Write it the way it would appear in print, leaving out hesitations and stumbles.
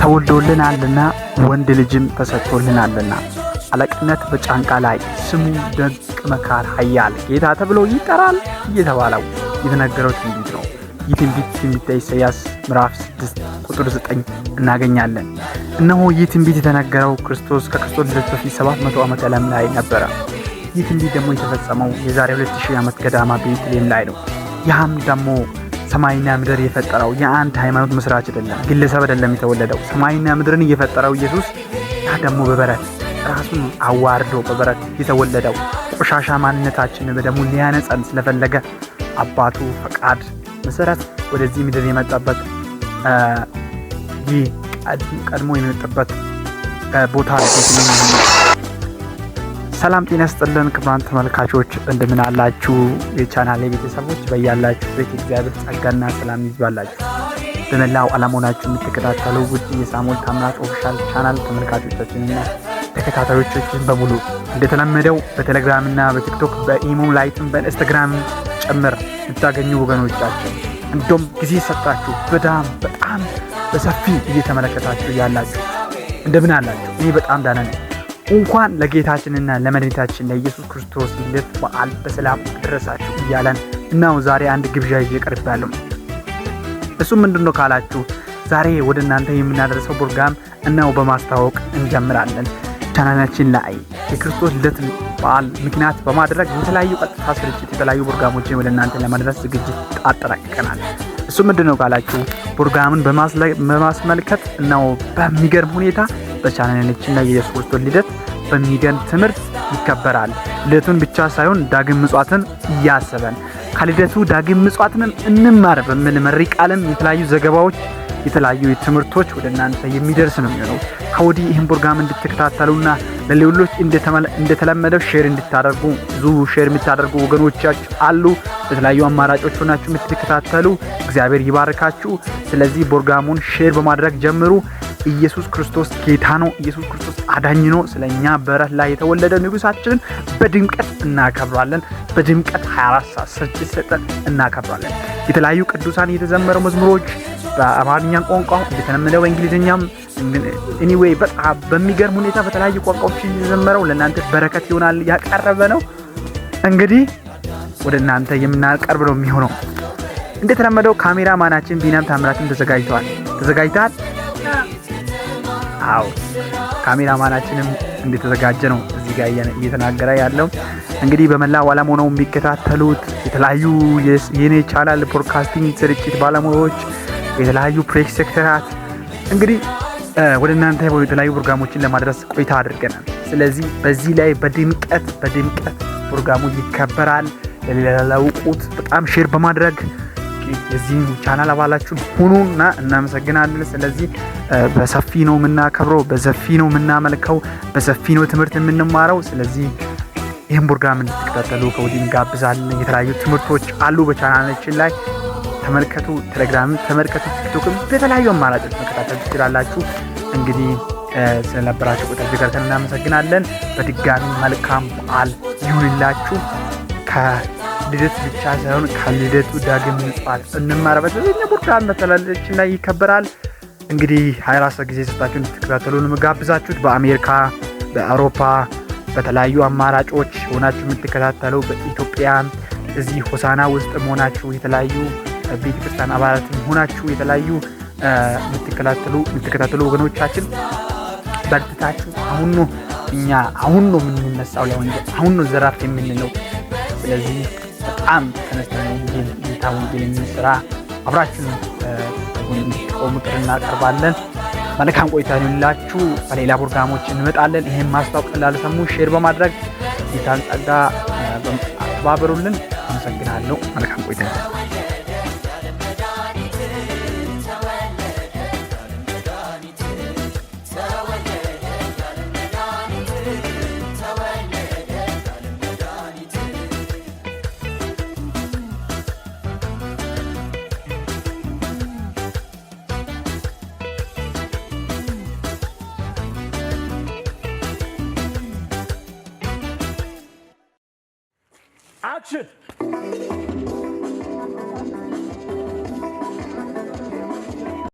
ተወልዶልናልና ወንድ ልጅም ተሰጥቶልናልና አለቅነት በጫንቃ ላይ ስሙ ደግ መካር ኃያል ጌታ ተብሎ ይጠራል እየተባለው የተነገረው ትንቢት ነው። ይህ ትንቢት ኢሳይያስ ምዕራፍ 6 ቁጥር 9 እናገኛለን። እነሆ ይህ ትንቢት የተነገረው ከክርስቶስ ልደት በፊት 700 ዓመት ዓለም ላይ ነበረ። ይህ ትንቢት ደግሞ የተፈጸመው የዛሬ 2000 ዓመት ገዳማ ቤተልሔም ላይ ነው። ያም ደግሞ ሰማይና ምድር የፈጠረው የአንድ ሃይማኖት መስራች አይደለም፣ ግለሰብ አይደለም የተወለደው። ሰማይና ምድርን የፈጠረው ኢየሱስ ያ ደግሞ በበረት ራሱን አዋርዶ በበረት የተወለደው ቆሻሻ ማንነታችንን በደሙ ሊያነጻን ስለፈለገ አባቱ ፈቃድ መሰረት ወደዚህ ምድር የመጣበት ቀድሞ የመጣበት ቦታ ነው። ሰላም ጤና ይስጥልን ክቡራን ተመልካቾች እንደምን አላችሁ? የቻናሌ ቤተሰቦች በያላችሁበት እግዚአብሔር ጸጋና ሰላም ይብዛላችሁ። በመላው ዓለም ሆናችሁ የምትከታተሉ ውድ የሳሙኤል ታምራት ኦፊሻል ቻናል ተመልካቾቻችንና ተከታታዮቻችን በሙሉ እንደተለመደው በቴሌግራምና በቲክቶክ በኢሞ ላይትም በኢንስታግራም ጭምር የምታገኙ ወገኖቻችን እንደም ጊዜ ሰጣችሁ በጣም በሰፊ እየተመለከታችሁ ያላችሁ እንደምን አላችሁ? እኔ በጣም ደህና ነኝ። እንኳን ለጌታችንና ለመድኃኒታችን ለኢየሱስ ክርስቶስ ልደት በዓል በሰላም አደረሳችሁ እያለን እናው ዛሬ አንድ ግብዣ ይዤ ቀርቤያለሁ። እሱ ምንድነው ካላችሁ ዛሬ ወደ እናንተ የምናደርሰው ፕሮግራም እናው በማስተዋወቅ እንጀምራለን። ቻናላችን ላይ የክርስቶስ ልደት በዓል ምክንያት በማድረግ የተለያዩ ቀጥታ ስርጭት የተለያዩ ፕሮግራሞችን ወደ እናንተ ለማድረስ ዝግጅት አጠናቅቀናል። እሱ ምንድነው ካላችሁ ፕሮግራሙን በማስመልከት እናው በሚገርም ሁኔታ በቻናላችን ላይ የኢየሱስ ክርስቶስ ልደት በሚገርም ትምህርት ይከበራል። ልደቱን ብቻ ሳይሆን ዳግም ምጽአትን እያሰበን ከልደቱ ዳግም ምጽአትንም እንማር በሚል መሪ ቃልም የተለያዩ ዘገባዎች የተለያዩ ትምህርቶች ወደ እናንተ የሚደርስ ነው የሚሆነው። ከወዲህ ይህን ፕሮግራም እንድትከታተሉና ለሌሎች እንደተለመደው ሼር እንድታደርጉ ብዙ ሼር የምታደርጉ ወገኖቻችሁ አሉ። በተለያዩ አማራጮች ሆናችሁ የምትከታተሉ እግዚአብሔር ይባርካችሁ። ስለዚህ ፕሮግራሙን ሼር በማድረግ ጀምሩ። ኢየሱስ ክርስቶስ ጌታ ነው። ኢየሱስ ክርስቶስ አዳኝ ነው። ስለኛ በረት ላይ የተወለደ ንጉሳችንን በድምቀት እናከብራለን። በድምቀት 24 ሰዓት ስርጭት ሰጠን እናከብራለን። የተለያዩ ቅዱሳን የተዘመሩ መዝሙሮች በአማርኛ ቋንቋ እንደተለመደው በእንግሊዝኛም ኤኒዌይ በጣም በሚገርም ሁኔታ በተለያዩ ቋንቋዎች የተዘመረው ለእናንተ በረከት ይሆናል ያቀረበ ነው። እንግዲህ ወደ እናንተ የምናቀርብ ነው የሚሆነው። እንደተለመደው ካሜራማናችን ቢናም ታምራትን ተዘጋጅቷል። አዎ ካሜራማናችንም እንደተዘጋጀ ነው እዚህ ጋር እየተናገረ ያለው። እንግዲህ በመላው ዓለም ሆነው የሚከታተሉት የተለያዩ የኔ ቻናል ብሮድካስቲንግ ስርጭት ባለሙያዎች የተለያዩ ፕሬስ ሴክተራት እንግዲህ ወደ እናንተ የተለያዩ ፕሮግራሞችን ለማድረስ ቆይታ አድርገናል። ስለዚህ በዚህ ላይ በድምቀት ፕሮግራሙ ይከበራል። ለሌላውቁት በጣም ሼር በማድረግ የዚህ ቻናል አባላችሁ ሁኑና እናመሰግናለን። ስለዚህ በሰፊ ነው የምናከብረው፣ በሰፊ ነው የምናመልከው፣ በሰፊ ነው ትምህርት የምንማረው። ስለዚህ ይህን ፕሮግራም እንድትከታተሉ ከወዲህ እንጋብዛለን። የተለያዩ ትምህርቶች አሉ በቻናላችን ላይ ተመልከቱ። ቴሌግራም ተመልከቱ፣ ቲክቶክም በተለያዩ አማራጮች መከታተል ትችላላችሁ። እንግዲህ ስለነበራችሁ ቁጥር ጋር እናመሰግናለን። በድጋሚ መልካም በዓል ይሁንላችሁ። ከልደት ብቻ ሳይሆን ከልደቱ ዳግም ምጽአት እንማርበት በዚህ ፕሮግራም መተላለችን ላይ ይከበራል። እንግዲህ 24 ጊዜ ሰጣችሁ እንድትከታተሉ እንጋብዛችሁት። በአሜሪካ በአውሮፓ በተለያዩ አማራጮች ሆናችሁ የምትከታተሉ በኢትዮጵያ እዚህ ሆሳና ውስጥ ሆናችሁ የተለያዩ ቤተክርስቲያን አባላት ሆናችሁ የተለያዩ የምትከታተሉ ወገኖቻችን በርትታችሁ አሁን ነው የምንነሳው ለወንጌል አሁን ነው ዘራፍ የምንለው። ስለዚህ በጣም ተነስተን ወንጌልን ስራ አብራችሁ እንድትቆሙ ጥሪ እናቀርባለን። መልካም ቆይታ ይሁንላችሁ። በሌላ ፕሮግራሞች እንመጣለን። ይሄን ማስታወቅ ላልሰሙ ሼር በማድረግ ጌታን ጸጋ አባብሩልን። አመሰግናለሁ። መልካም ቆይታ Action!